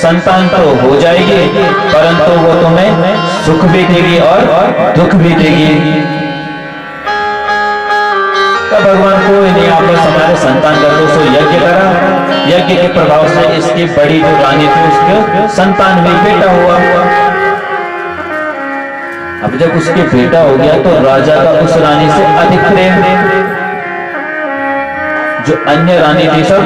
संतान तो हो जाएगी, परंतु वो तुम्हें सुख भी देगी और दुख भी देगी। तो भगवान कोई नहीं, आप बस हमारे संतान कर दो। सो यज्ञ करा, यज्ञ के प्रभाव से इसकी बड़ी जो रानी थी उसके संतान में बेटा हुआ। अब जब उसके बेटा हो गया तो राजा का उस रानी से अधिक प्रेम, जो अन्य रानी थी सब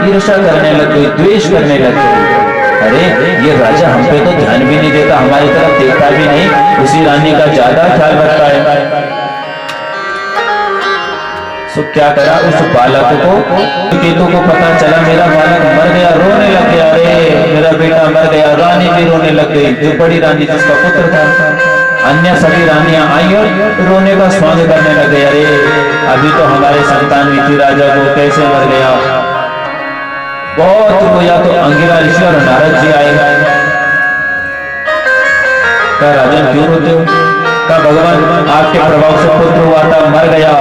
ईर्ष्या करने लग गई, द्वेष करने लग गई। अरे ये राजा हम पे तो ध्यान भी नहीं देता, हमारी तरफ देखता भी नहीं, उसी रानी का ज्यादा ख्याल रखता है। सो क्या करा, उस बालक को, केतु को पता चला मेरा बालक मर गया, रोने लग गया, अरे मेरा बेटा मर गया। रानी भी रोने लग गई, जो बड़ी रानी जिसका पुत्र था। अन्य सभी रानियां आई और रोने का स्वागत करने लग गई, अरे अभी तो हमारे संतान हुई थी, राजा को कैसे मर गया। बहुत रोया तो अंगिरा ऋषि और नारद जी आए। क्या राजन क्यों रोते हो? क्या भगवान आपके प्रभाव से पुत्र हुआ था, मर गया,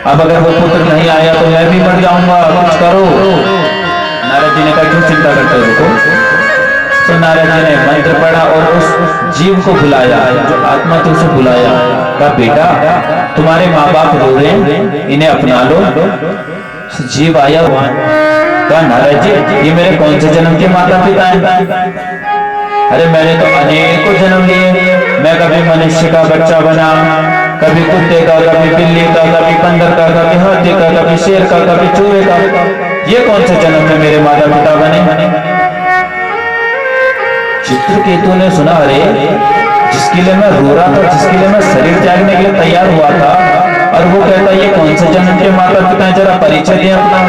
अब अगर वो पुत्र नहीं आया तो मैं भी मर जाऊंगा, कुछ करो। नारद जी ने कहा क्यों चिंता करते हो? देखो, तो नारद जी ने मंत्र पढ़ा और उस जीव को बुलाया, जो आत्मा थी उसे बुलाया। कहा बेटा तुम्हारे माँ बाप रो रहे हैं, इन्हें अपना लो। जीव आया, कहा नारद जी ये मेरे कौन से जन्म के माता पिता हैं? अरे मैंने तो अनेकों जन्म लिए, मैं कभी मनुष्य का बच्चा बना, कभी कुत्ते का, कभी बिल्ली का, कभी बंदर का, कभी हाथी का, कभी शेर का, कभी चूहे का। ये कौन से जन्म में मेरे माता पिता बने? चित्रकेतु ने सुना, अरे जिसके लिए मैं रो रहा था, जिसके लिए मैं शरीर त्यागने के लिए तैयार हुआ था, और वो कहता ये कौन से जन्म के माता पिता हैं, जरा परिचय दिया अपना।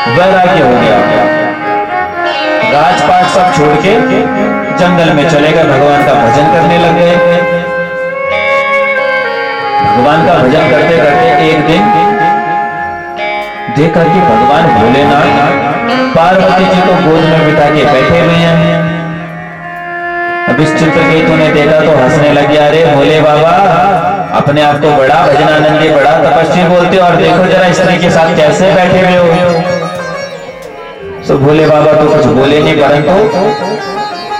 वैराग्य हो गया, राजपाट सब छोड़ के जंगल में चले गए, भगवान का भजन करने लग गए। भगवान का भजन करते करते एक दिन देखा कि भगवान भोलेनाथ पार्वती जी को गोद में बिठा के बैठे हुए हैं। अब इस चित्रकेतु ने देखा तो हंसने लग गया, अरे भोले बाबा अपने आप को बड़ा भजनानंदी, बड़ा तपस्वी बोलते हो, और देखो जरा स्त्री के साथ कैसे बैठे हुए हो। तो भोले बाबा तो कुछ बोले नहीं, परंतु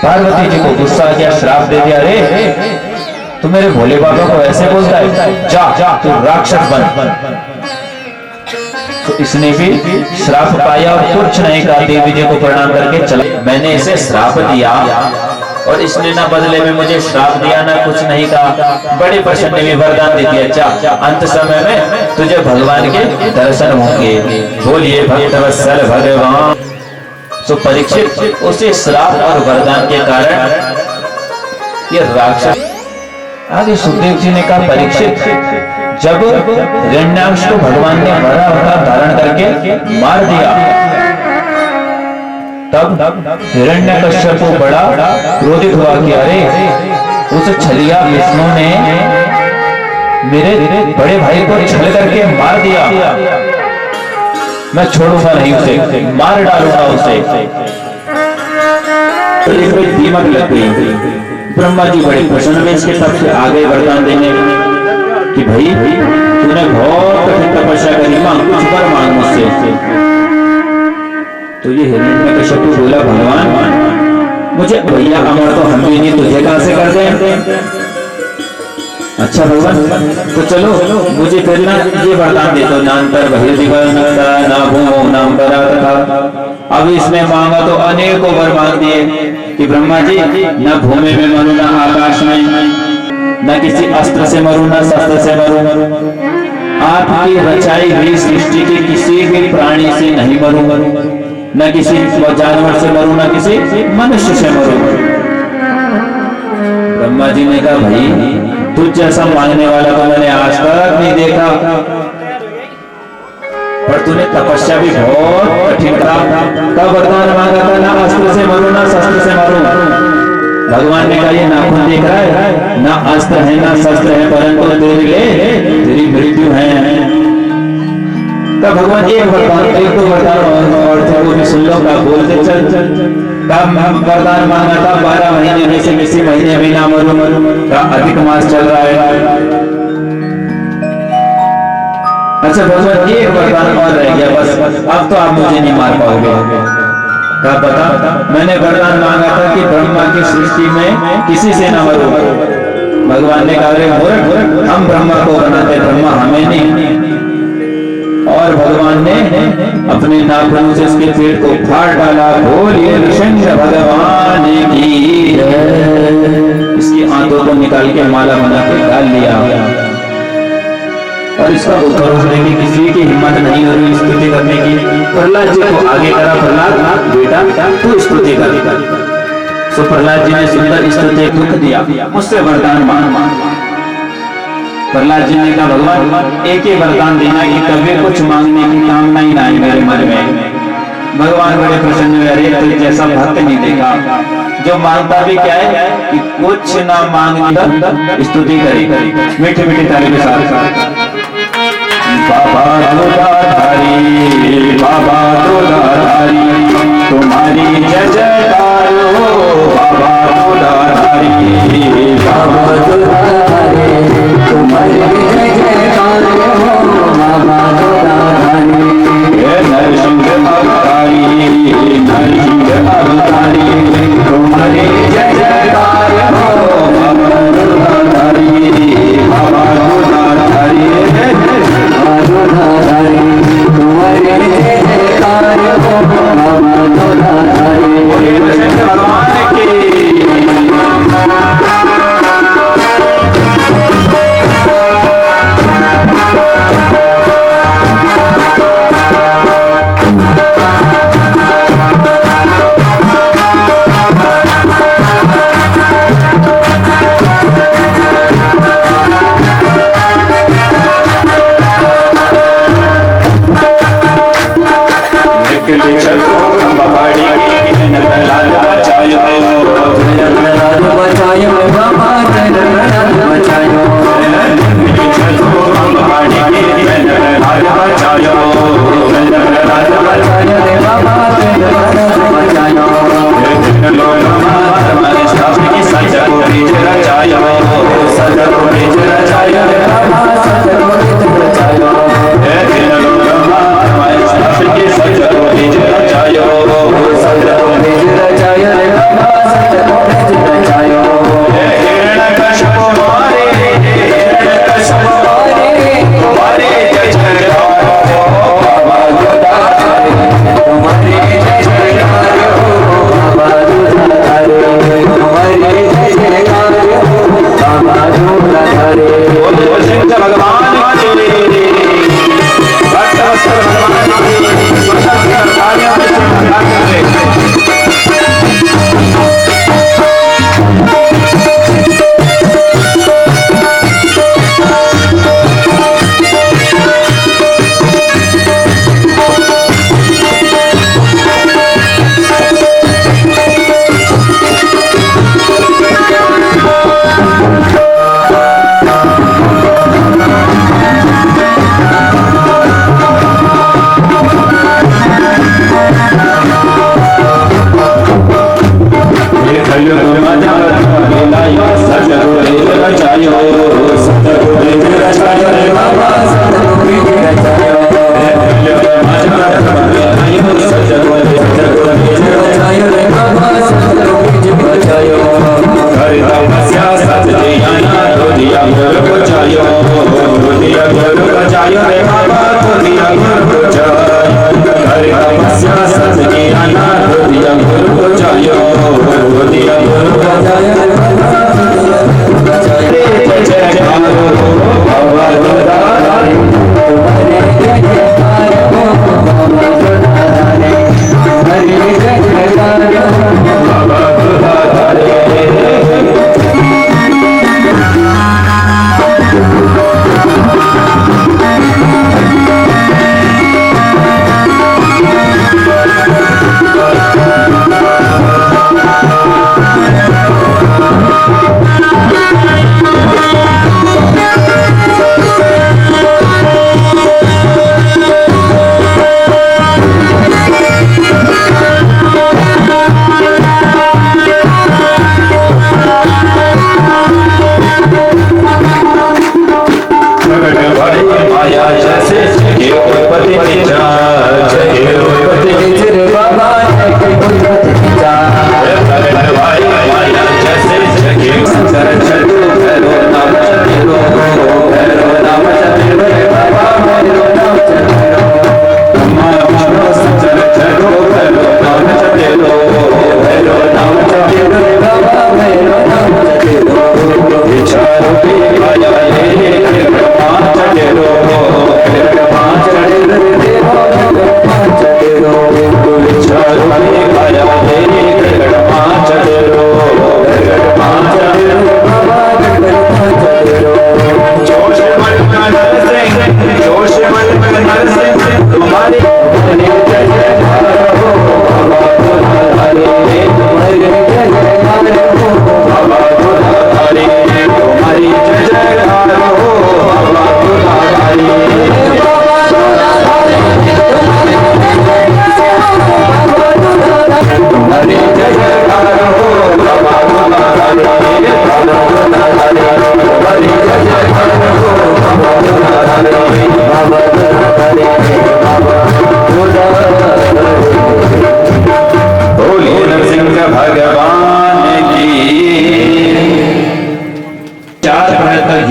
पार्वती जी को गुस्सा आ गया, श्राप दे दिया, अरे तू मेरे भोले बाबा को ऐसे बोलता है, जा तू राक्षस बन। तो इसने भी श्राप पाया और कुछ नहीं कहा, देवी जी को प्रणाम करके चला। मैंने इसे श्राप दिया और इसने ना बदले में मुझे श्राप दिया, ना कुछ नहीं कहा, बड़े प्रसन्न में वरदान दे दिया, जा अंत समय में तुझे भगवान के दर्शन होंगे। बोलिए भक्तवत्सल भगवान। तो परीक्षित उसे श्राप और वरदान के कारण ये राक्षस। आगे सुखदेव जी ने कहा, परीक्षित जब हिरण्याक्ष को भगवान ने बड़ा अवतार धारण करके मार दिया, तब हिरण्यकश्यप को बड़ा क्रोधित हुआ कि अरे उस छलिया विष्णु ने मेरे बड़े भाई को छल करके मार दिया, मैं छोड़ूंगा नहीं उसे, मार डालूंगा उसे। दीमक लग गई। ब्रह्मा जी बड़े प्रसन्न में इसके तब से आगे वरदान देने कि भाई तूने बहुत कठिन तपस्या करी, मांग कुछ वर मांग मुझसे। तो ये हिरण्यकश्यप बोला, भगवान मुझे भैया अमर तो हम भी नहीं, तुझे कहां से कर दें? अच्छा भगवान तो चलो मुझे फिर ना ये वरदान दे दो, नान्तर ना भूमो नाम परातथा। अब इसने मांगा तो अनेकों वर मांग दिए कि ब्रह्मा जी न भूमि में मरू, न आकाश में, न किसी अस्त्र से मरू, न शस्त्र से मरू, आपकी रचाई हुई सृष्टि के किसी भी प्राणी से नहीं मरू, न किसी जानवर से मरू, न किसी मनुष्य से मरू। ब्रह्मा जी ने कहा, भाई तुझ जैसा मांगने वाला तो मैंने आज तक नहीं देखा, पर तूने तपस्या भी बहुत कठिन था। तब वरदान मांगा था, ना अस्त्र से मरू, ना शस्त्र से मरू। भगवान ने कहा, ये नाखून देख रहा है, ना अस्त्र है ना शस्त्र है, परंतु तेरे लिए तेरी मृत्यु है। तब भगवान एक वरदान, एक तो वरदान और थे वो भी सुन लो, का बोलते चल। वरदान मांगा था 12 महीने में से किसी महीने में ना मरू, का अधिक मास चल रहा है। अच्छा भगवान एक वरदान और रह गया, बस अब तो आप मुझे नहीं मार पाओगे। क्या पता मैंने वरदान मांगा था कि ब्रह्मा की सृष्टि में किसी से न मरो। भगवान ने कहा रे मूर्ख, हम ब्रह्मा को बनाते, ब्रह्मा हमें नहीं। और भगवान ने अपने नाखूनों से इसके पेट को फाड़ डाला। बोलिए नृसिंह भगवान की। इसकी आंतों को निकाल के माला बना के डाल लिया। और इसका उत्तर होने की किसी की हिम्मत नहीं हो रही स्तुति करने की। प्रहलाद जी को आगे करा, प्रहलाद बेटा तू स्तुति कर। तो प्रहलाद जी ने सुंदर स्तुति दुख दिया, मुझसे वरदान मांग। प्रहलाद जी ने कहा भगवान एक ही वरदान देना कि कभी कुछ मांगने की कामना ही ना आए मेरे मन में। भगवान बड़े प्रसन्न हुए, अरे तो जैसा भक्त नहीं देखा, जो मांगता भी क्या है कि कुछ ना मांगने स्तुति करे। मीठे मीठे ताली के साथ बाबा दुलाधारी, बाबा दुलाधारी, तुम्हारी जय जयकार हो बाबा दुलाधारी, बाबा दुलाधारी, तुम्हारी जय जयकार हो बाबा दुलाधारी। नरसिंह अवतारी, नरसिंह अवतारी, तुम्हारी जय जयकार हो बाबा दुलाधारी, बाबा दुलाधारी, तुम्हारे कार्य हो बाबा दुलाधारी। भगवान की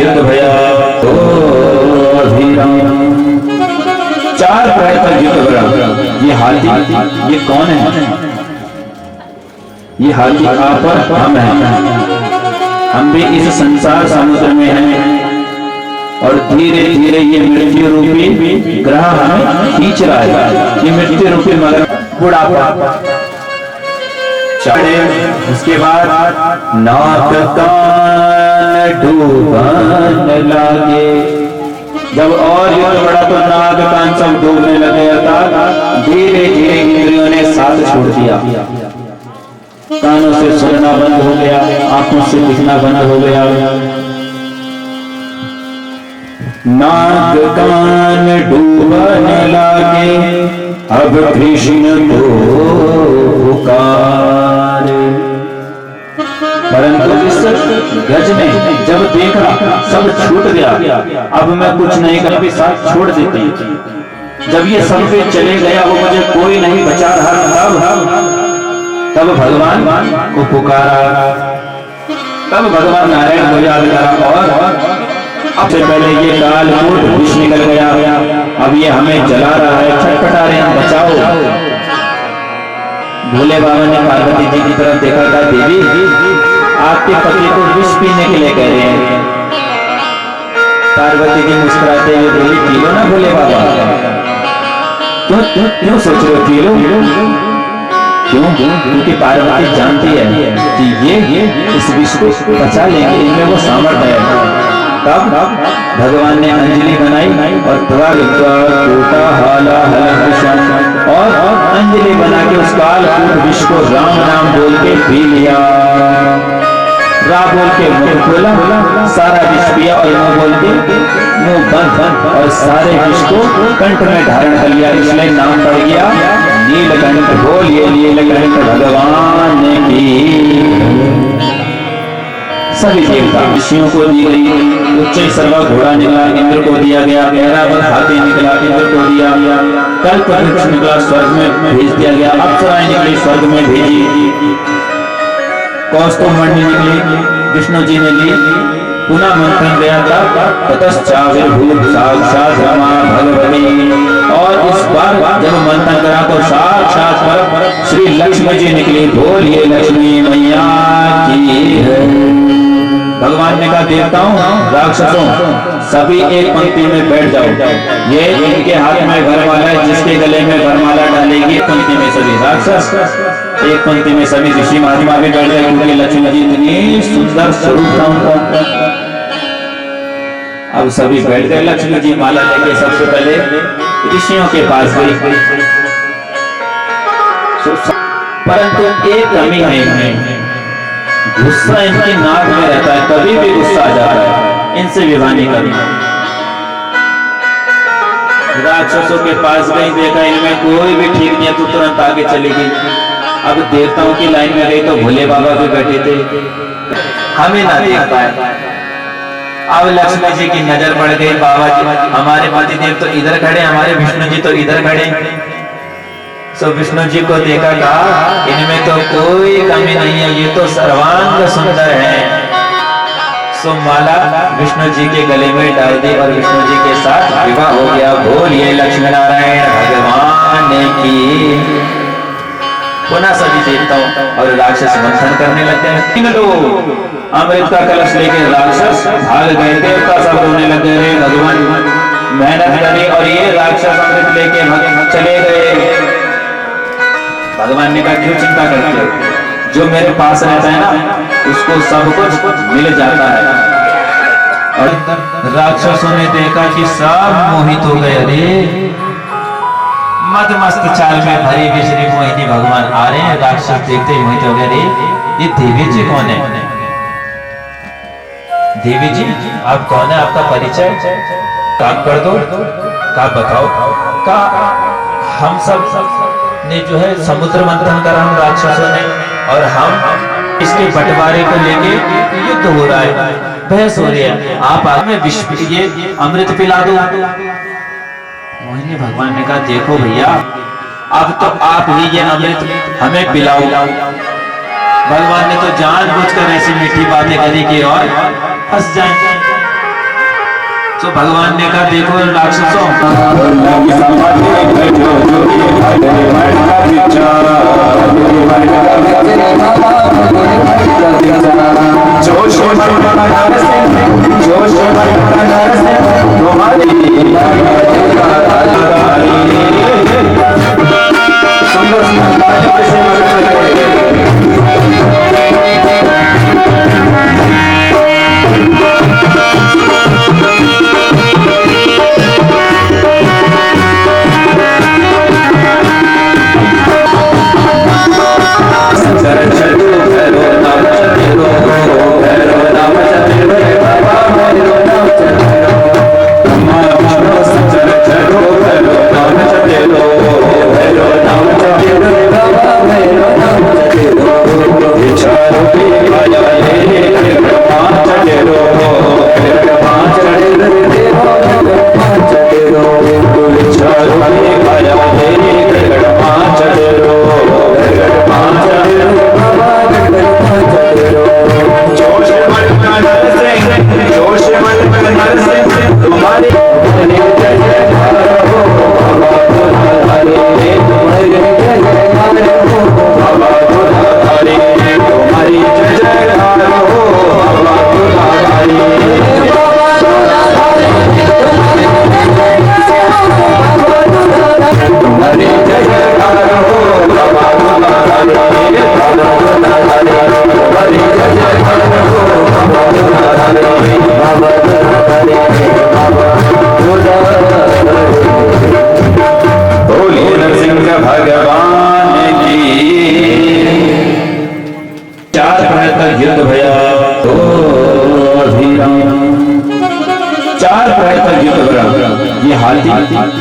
युद्ध भया तो अभिराम। 4 प्रहर तक युद्ध भरा। ये हाथी ये कौन है? ये हाथी आप और हम हैं। हम भी इस संसार समुद्र में हैं और धीरे धीरे ये मृत्यु रूपी ग्रह हमें खींच रहा है। ये मृत्यु रूपी मगर बुढ़ापा चढ़े, उसके बाद नाक कान डूबने लगे। जब और युद्ध बढ़ा तो नाक कान सब डूबने लगे था। धीरे धीरे इंद्रियों ने साथ छोड़ दिया। कानों से सुनना बंद हो गया, आंखों से दिखना बंद हो गया। नाक कान डूबने लगे, अब कृष्ण को पुकारे। परंतु इस गज ने जब देखा सब छूट गया, अब मैं कुछ नहीं कर भी साथ छोड़ देते हैं। जब ये सब पे चले गया, वो मुझे कोई नहीं बचा रहा। तब भगवान को पुकारा, तब भगवान नारायण को याद करा और अब से पहले ये कालकूट विष निकल गया, अब ये हमें जला रहा है, छटपटा रहे हैं, बचाओ। भोले बाबा ने पार्वती जी की तरफ देखा, था देवी आपके पति को विष पीने के लिए कह रहे हैं। पार्वती जी मुस्कुराते हुए बोली, पी लो ना भोले बाबा। क्यों सोच रहे हो? P low. क्यों? क्योंकि पार्वती जानती है कि ये इस विष को बचा लेंगे, इनमें वो सामर्थ्य है। तब भगवान ने अंजलि बनाई और अंजलि बना के उस कालकूट विष को राम नाम बोल के पी लिया। रा बोल के मुंह खोला, सारा विष पिया और मुंह बोल के मुंह बंद और सारे विष को कंठ में धारण कर लिया। इसलिए नाम पड़ गया नीलकंठ। बोलिए नीलकंठ भगवान की। सभी देवता ऋषियों को दी गई। उच्च सर्वा घोड़ा निकला, इंद्र को दिया गया। ऐरावत हाथी निकला, इंद्र को दिया। कल्पवृक्ष निकला, स्वर्ग में भेज दिया गया। अप्सराएं निकली, स्वर्ग में भेजी। कौस्तुभमणि निकली, विष्णु जी ने ली। पुनः मंथन गया था, ततश्चाविर्भूत साक्षात् रमा भगवती। और इस बार जब मंथन करा तो साक्षात पर श्री लक्ष्मी जी निकली। बोलिए लक्ष्मी मैया की। भगवान ने कहा, देवताओं राक्षसों सभी एक पंक्ति में बैठ जाओ। ये इनके हाथ में घरमाला है, जिसके गले में घरमाला डालेगी पंक्ति में सभी राक्षस, एक पंक्ति में सभी ऋषि महात्मा भी बैठ गए। क्योंकि लक्ष्मी जी इतनी सुंदर स्वरूप था उनका। अब सभी बैठ गए। लक्ष्मी जी माला लेके सबसे पहले ऋषियों के पास गई। परंतु एक कमी है, गुस्सा इनकी नाक में रहता है, कभी भी गुस्सा आ जाता है। इनसे विवाह नहीं करना। राक्षसों के पास गई, देखा इनमें कोई भी ठीक नहीं है तो तुरंत आगे चली गई। अब देवताओं की लाइन में गई तो भोले बाबा भी बैठे थे, हमें ना देख पाए। अब लक्ष्मी जी की नजर पड़ गई, बाबा जी हमारे पति देव तो इधर खड़े, हमारे विष्णु जी तो इधर खड़े। सो विष्णु जी को देखा, कहा इनमें तो कोई कमी नहीं है, ये तो सर्वांग सुंदर है। सो माला विष्णु जी के गले में डाल दी और विष्णु जी के साथ विवाह हो गया। बोलिए लक्ष्मी नारायण भगवान की। पुनः सभी देवताओं और राक्षस मंथन करने लगते हैं। 3 लोग अमृत का कलश लेके राक्षस भाग गए। देवता सब रोने लग गए, भगवान मेहनत करी और ये राक्षस अमृत लेके चले गए। भगवान ने कहा, क्यों चिंता करते हो? जो मेरे पास रहता है ना, उसको सब कुछ मिल जाता है। और राक्षसों ने देखा कि सब मोहित हो गए। अरे मदमस्त चाल में भरी हुई श्री मोहिनी भगवान आ रहे हैं। राक्षस देखते ही मोहित हो गए। अरे ये देवी जी कौन है? देवी जी आप कौन है? आपका परिचय काम कर दो। का बताओ? का हम सब ने जो है समुद्र मंथन करा हम राक्षसों ने, और हम इसके बंटवारे को लेके युद्ध हो रहा है, बहस हो रही है। आप आगे विश्व ये अमृत पिला दो। मोहिनी भगवान ने कहा, देखो भैया अब तो आप ही ये अमृत हमें पिलाओ। भगवान ने तो जानबूझकर ऐसी मीठी बातें करी कि और हंस जाएंगे। तो भगवान ने कहा देखो राक्षसों,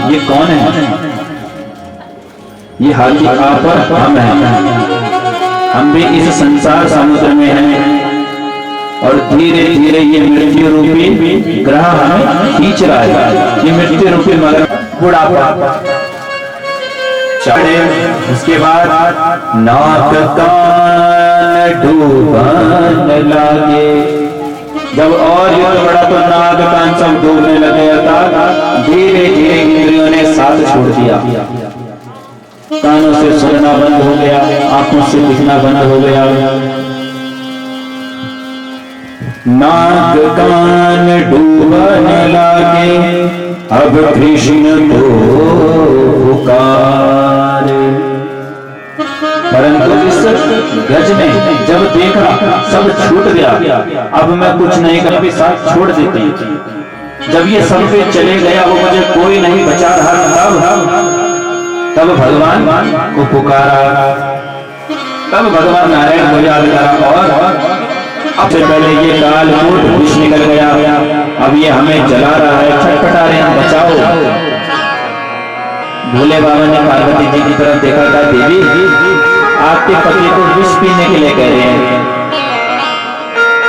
ये कौन है? ये हाथी आप और हम हैं। हम भी इस संसार समुद्र में हैं और धीरे धीरे ये मृत्यु रूपी ग्रह हमें खींच रहा है। ये मृत्यु रूपी मगर बुढ़ापा चढ़े, उसके बाद नाक कान डूबने लगे। जब और युद्ध बढ़ा तो नाग कान सब डूबने लगे। धीरे धीरे इंद्रियों ने साथ छोड़ दिया। कानों से सुनना बंद हो गया, आंखों से दिखना बंद हो गया। नाग कान डूबने लगे, अब कृष्ण को पुकारे। परंतु इस गज ने जब देखा सब छूट गया, अब मैं कुछ नहीं कर भी साथ छोड़ देती। जब ये सब पे चले गया, वो मुझे कोई नहीं बचा रहा। तब भगवान को पुकारा, तब भगवान नारायण को याद करा और अब से पहले ये काल कूट विष निकल गया। अब ये हमें जला रहा है, छटपटा रहे हैं, बचाओ। भोले बाबा ने पार्वती जी की तरफ देखा, था देवी आपके पति को विष पीने के लिए कह रहे हैं।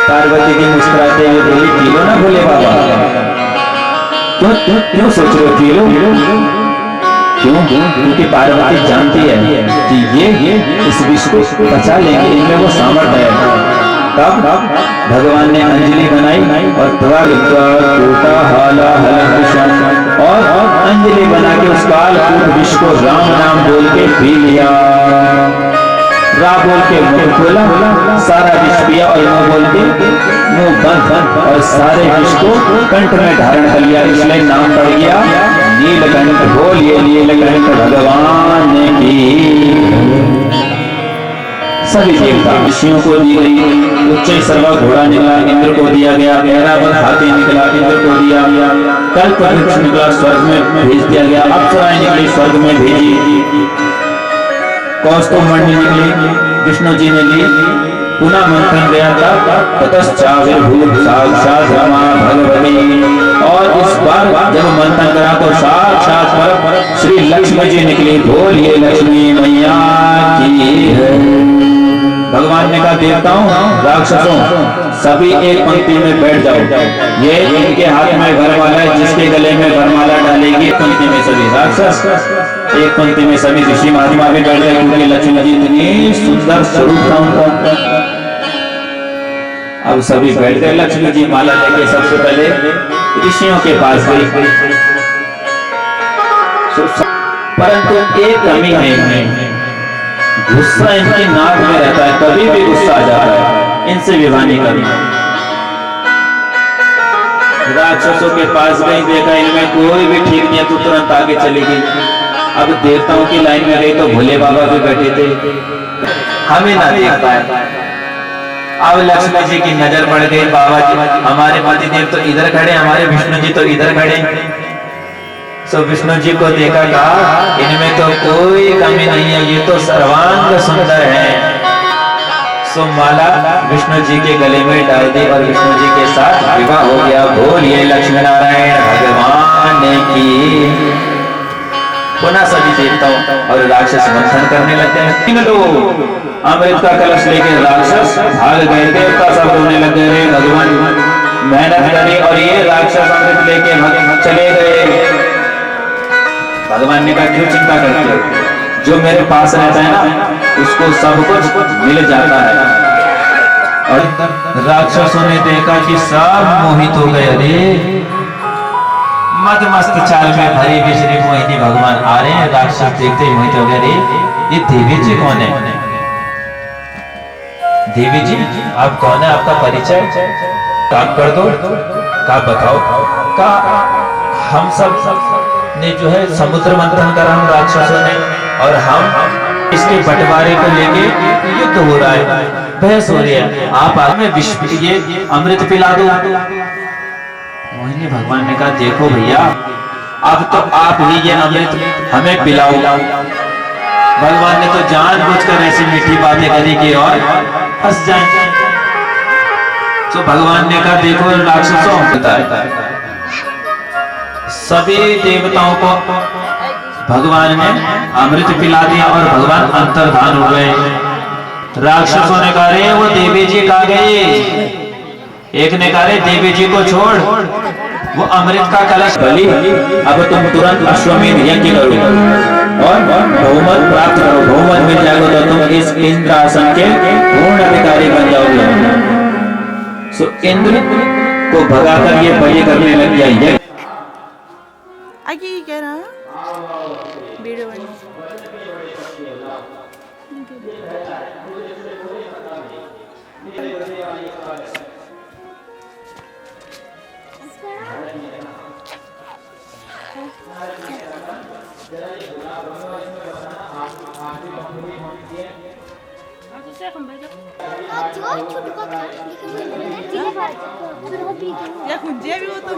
पार्वती जी मुस्कुराते हुए बोली, पी लो ना भोले बाबा। क्यों सोच रहे हो? P low. क्यों? क्योंकि पार्वती जानती है कि ये इस विष को बचा लेंगे, इनमें वो सामर्थ्य है। तब भगवान ने अंजलि बनाई और अंजलि बना के उस कालकूट विष को राम नाम बोल के पी लिया। रा बोल के मुंह खोला, सारा विष पिया और मुंह बोल के मुंह बंद और सारे विष को कंठ में धारण कर लिया। इसलिए नाम पड़ गया नीलकंठ। बोलिए नीलकंठ भगवान की। सभी देवता ऋषियों को दी गई। उच्च सर्वा घोड़ा निकला, इंद्र को दिया गया। ऐरावत हाथी निकला, इंद्र को दिया गया। कल्पवृक्ष निकला, स्वर्ग में भेज दिया गया। अप्सराएं निकली, स्वर्ग में भेजी। कौस्तुभमणि निकली, विष्णु जी ने ली। पुनः मंथन गया था, ततश्चाविर्भूत साक्षात् रमा भगवती। और इस बार जब मंथन करा तो साक्षात श्री लक्ष्मी जी निकली। बोलिए लक्ष्मी मैया की। भगवान ने कहा, देवताओं राक्षसों सभी एक पंक्ति में बैठ जाओ। ये इनके हाथ में वरमाला है, जिसके गले में वरमाला डालेगी पंक्ति में सभी राक्षस, एक पंक्ति में सभी ऋषि महात्मा भी बैठ गए। क्योंकि लक्ष्मी जी इतनी सुंदर स्वरूप था उनका। अब सभी बैठ गए। लक्ष्मी जी माला लेके सबसे पहले ऋषियों के पास गई, परंतु एक कमी है, गुस्सा इनकी नाक में रहता है, कभी भी गुस्सा आ जाता है, इनसे विवाह नहीं करना। राक्षसों के पास गई, देखा इनमें कोई भी ठीक नहीं है, तो तुरंत आगे चली गई। अब देवताओं की लाइन में गई तो भोले बाबा भी बैठे थे, हमें ना देख पाए। अब लक्ष्मी जी की नजर पड़ गई, बाबा जी हमारे पति देव तो इधर खड़े, हमारे विष्णु जी तो इधर खड़े। सो विष्णु जी को देखा, कहा इनमें तो कोई कमी नहीं है, ये तो सर्वांग सुंदर है। सो माला विष्णु जी के गले में डाल दी और विष्णु जी के साथ विवाह हो गया। बोलिए लक्ष्मी नारायण भगवान की। पुनः सभी देवताओं और राक्षस मंथन करने लगते हैं। 3 लोग अमृत का कलश लेके राक्षस भाग गए, देवता सब रोने लग गए, भगवान मेहनत करी और ये राक्षस अमृत लेके चले गए। भगवान ने कहा क्यों चिंता करते हो, जो मेरे पास रहता है ना उसको सब कुछ मिल जाता है। और राक्षसों ने देखा कि सब मोहित हो गए, अरे मदमस्त चाल में भरी बिजली मोहिनी भगवान आ रहे हैं। राक्षस देखते ही मोहित हो गए, अरे ये देवी जी कौन है? देवी जी आप कौन है, आपका परिचय काम कर दो, का बताओ। का हम सब ने जो है समुद्र मंथन करा हम राक्षसों ने, और हम इसके बंटवारे को लेके युद्ध हो रहा है, बहस हो रही है, आप हमें विश्व ये अमृत पिला दो। मोहिनी भगवान ने कहा देखो भैया, अब तो आप ही ये अमृत हमें पिलाओ। भगवान ने तो जानबूझकर ऐसी मीठी बातें करी कि और हंस जाए। तो भगवान ने कहा देखो राक्षसों, सभी देवताओं को भगवान ने अमृत पिला दिया और भगवान अंतर्धान हो गए। राक्षसों ने कहा रे वो देवी जी कहाँ गए? एक ने कहा रे देवी जी को छोड़, वो अमृत का कलश बलि, अब तुम तुरंत अश्वमेध यज्ञ करो और बहुमत प्राप्त करो, बहुमत मिल जाएगा तो तुम इस इंद्रासन के पूर्ण अधिकारी बन जाओगे। सो इंद्र को भगाकर ये बलि करने लग गया यज्ञ। आगे क्या रहा वीडियो बनी। या खुंजिया भी हो तो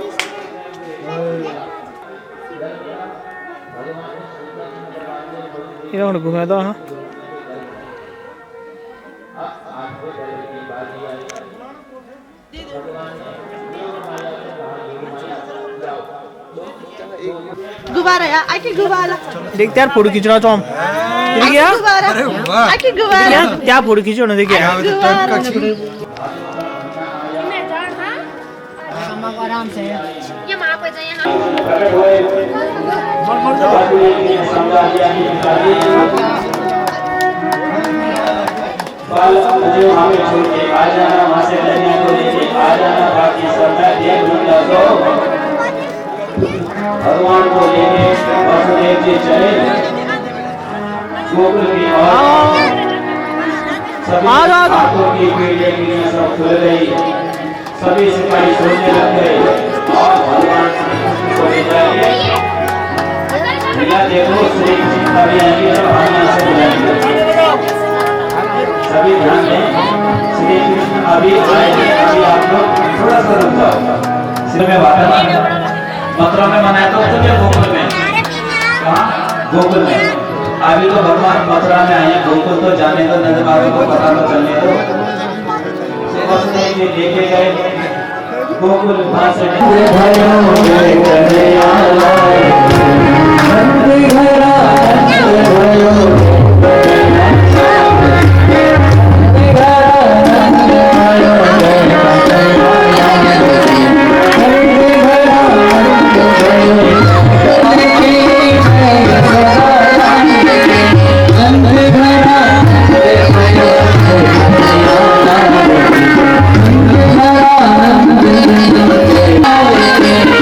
ये घूमे तो हाँ गुब्बारा यार, आके गुब्बारा देखते यार फोटो खींचना तो हम क्या गुब्बारा, आके गुब्बारा क्या फोटो खींचो ना देखिए आराम से ये माँ पे जाए भगवान को लेके वसुदेव जी चले गोकुल की ओर। सभी आंखों की पीड़ियां सब खुल गई, सभी सिपाही सोने लग गए और भगवान को ले जाएंगे। भैया देखो श्री कृष्ण अभी आएंगे तो हम यहाँ से बुलाएंगे, सभी ध्यान दें। श्री कृष्ण अभी आएंगे, अभी आप लोग थोड़ा सा रुक जाओ। सिर में बात मथुरा में मनाया तो तुझे गोकुल में, कहाँ गोकुल में। अभी तो भगवान मथुरा में आए, गोकुल तो जाने दो, नंद बाबा को पता तो चलने दो। लेके गए गोकुल वहां से Thank you.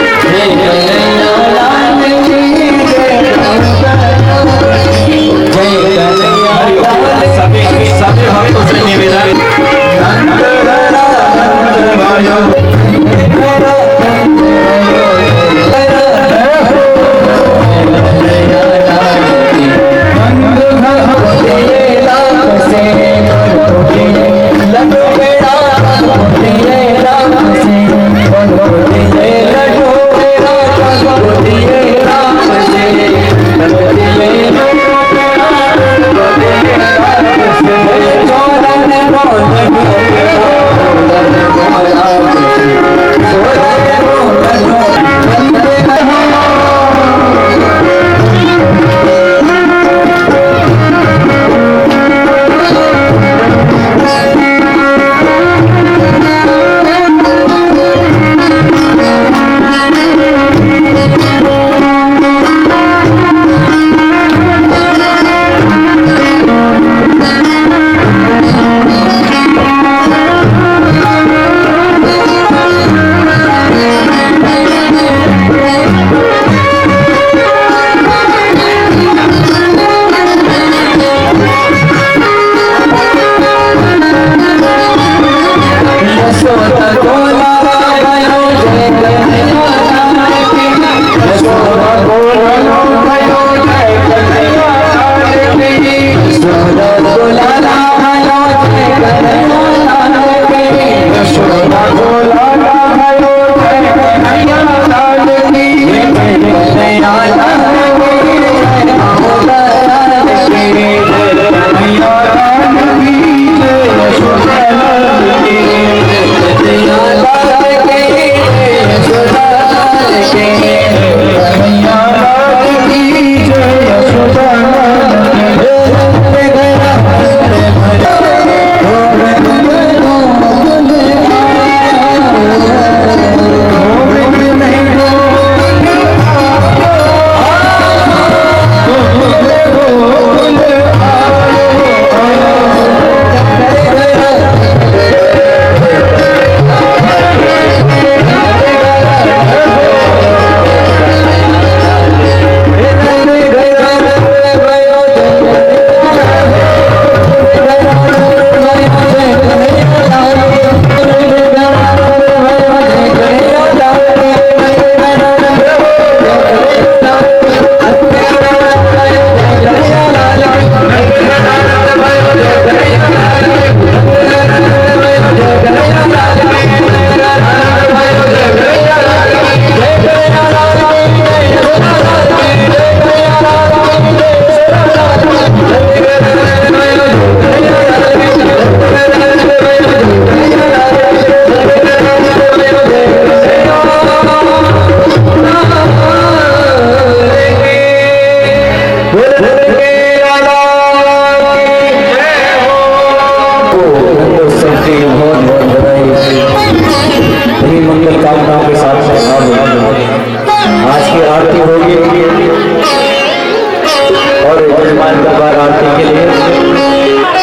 आज की आरती होगी और यजमान दरबार आरती के लिए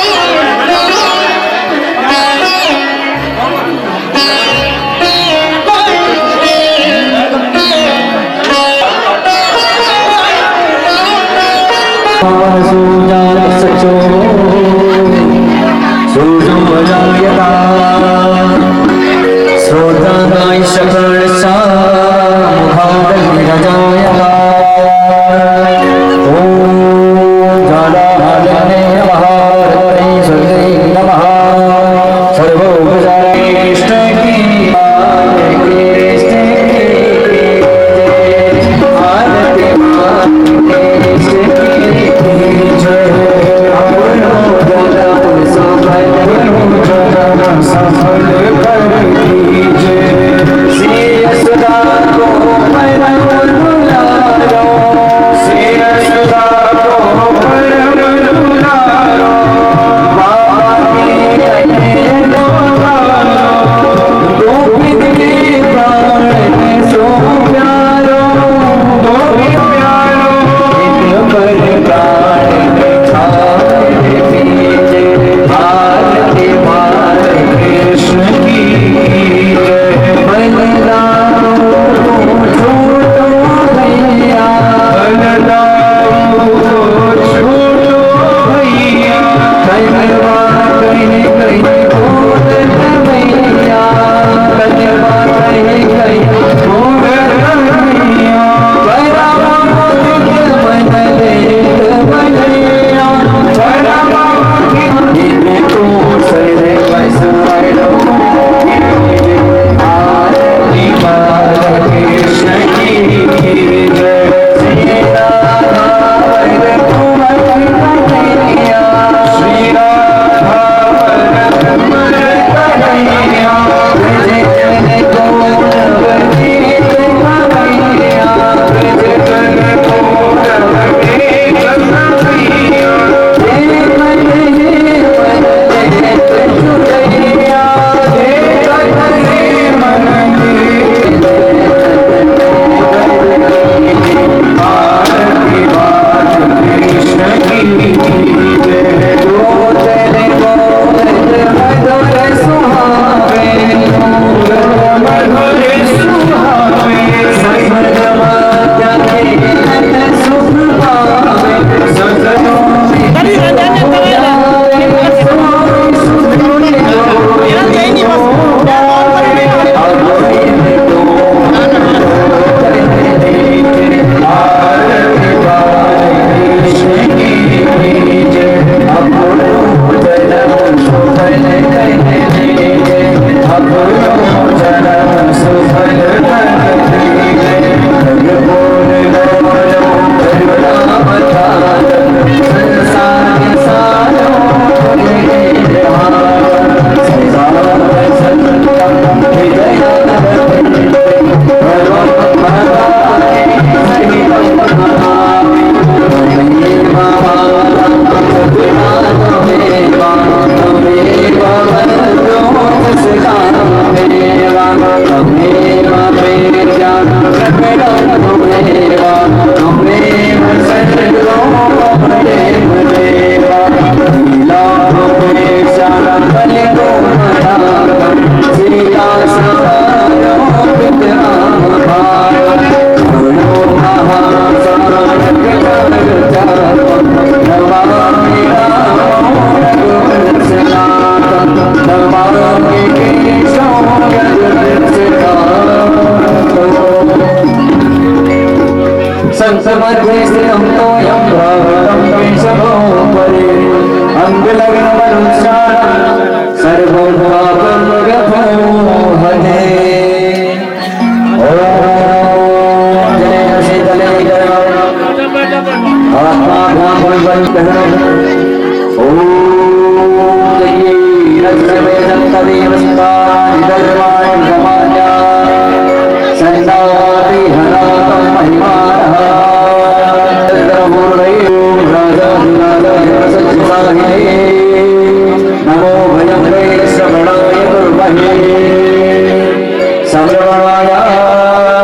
सर्वमाया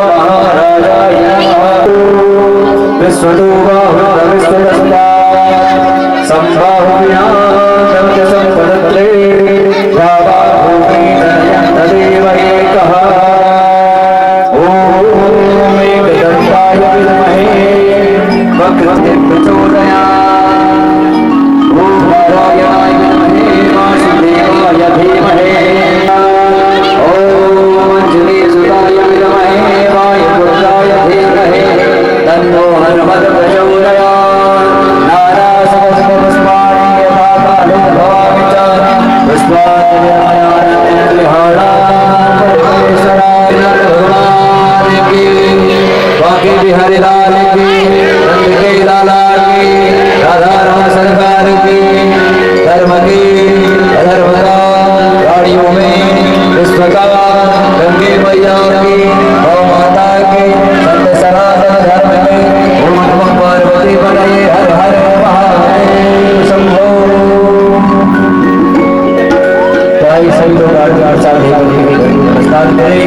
महाराजा स्वरूपा संभाव्यां संपदते रावाभूमि तदेव एकः ओम एकदन्ताय विद्महे वक्रतुण्डाय प्रचोदयात् ओम नारायणाय विद्महे वासुदेवाय धीमहि ओम अंजलिसुताय विद्महे वायुपुत्राय धीमहि तन्नो हनुमत् प्रचोदयात् नारासहस्रपुष्पाणि यथा काले भवामि च पुष्पाञ्जलिर्मयानन्दविहाराय भगवान् की बाकी बिहारी लाल की नंद के लाला की राधा रमण सरकार की धर्म की अधर्म का गाड़ियों में विश्व का गंगे मैया की गौ माता की सत्य सनातन धर्म की ओम नमः पार्वती पतये हर हर महादेव शंभो ताई सभी लोग आरती प्रसाद लेकर प्रस्थान करें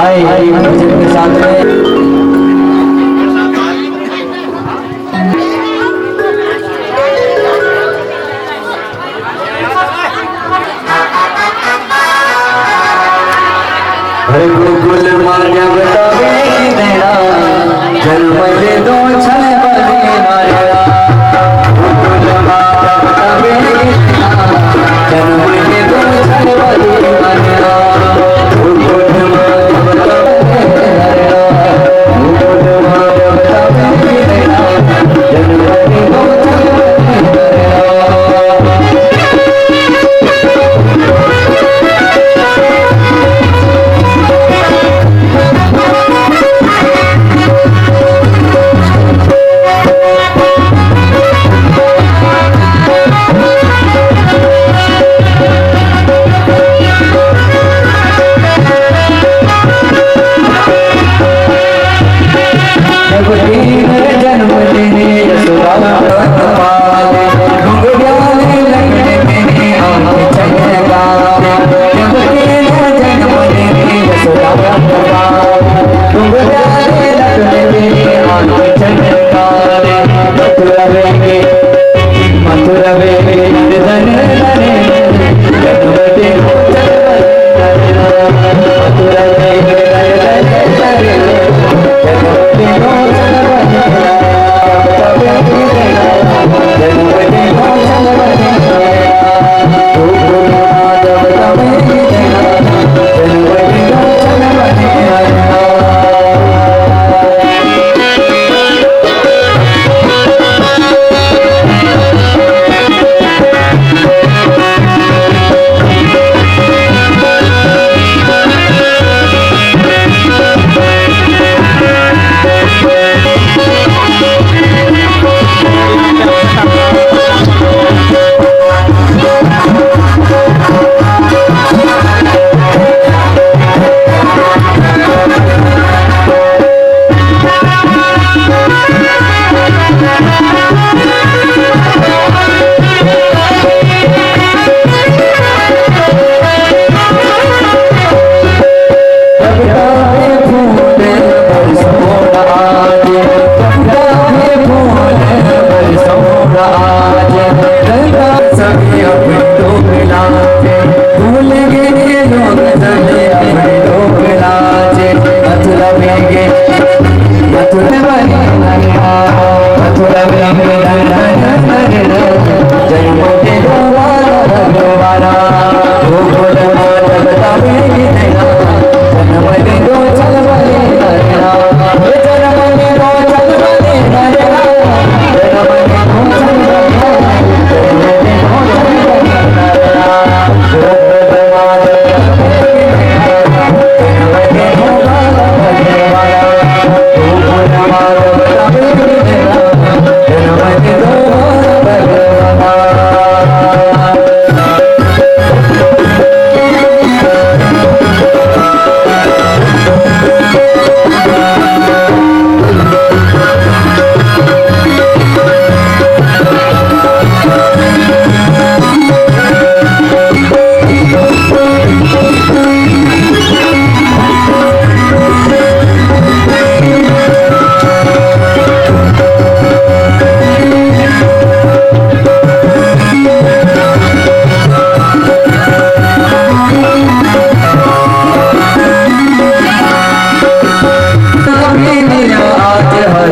आए भजन के साथ में हरे गोकुल मान्य बतावे मेरा जन्म ले दो छल बने नारिया गोकुल मान्य बतावे मेरा जन्म ले दो छल बने नारिया गोकुल मान्य बतावे मेरा गोकुल मान्य बतावे मेरा जन्म ले दो छल बने नारिया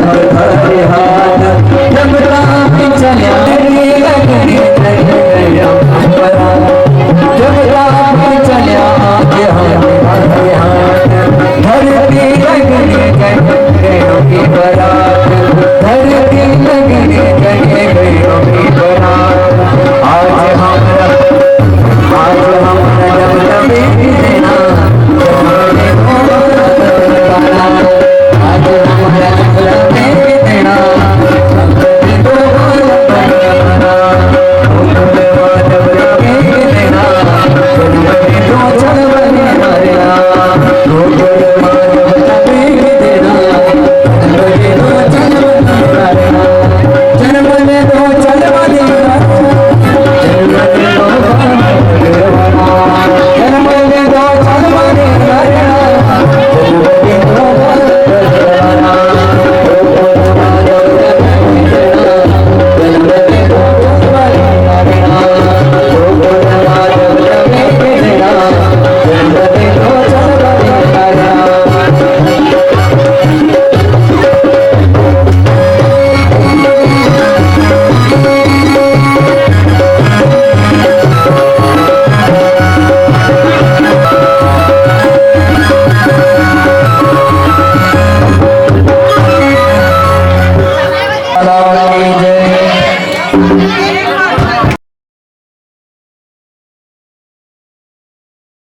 धर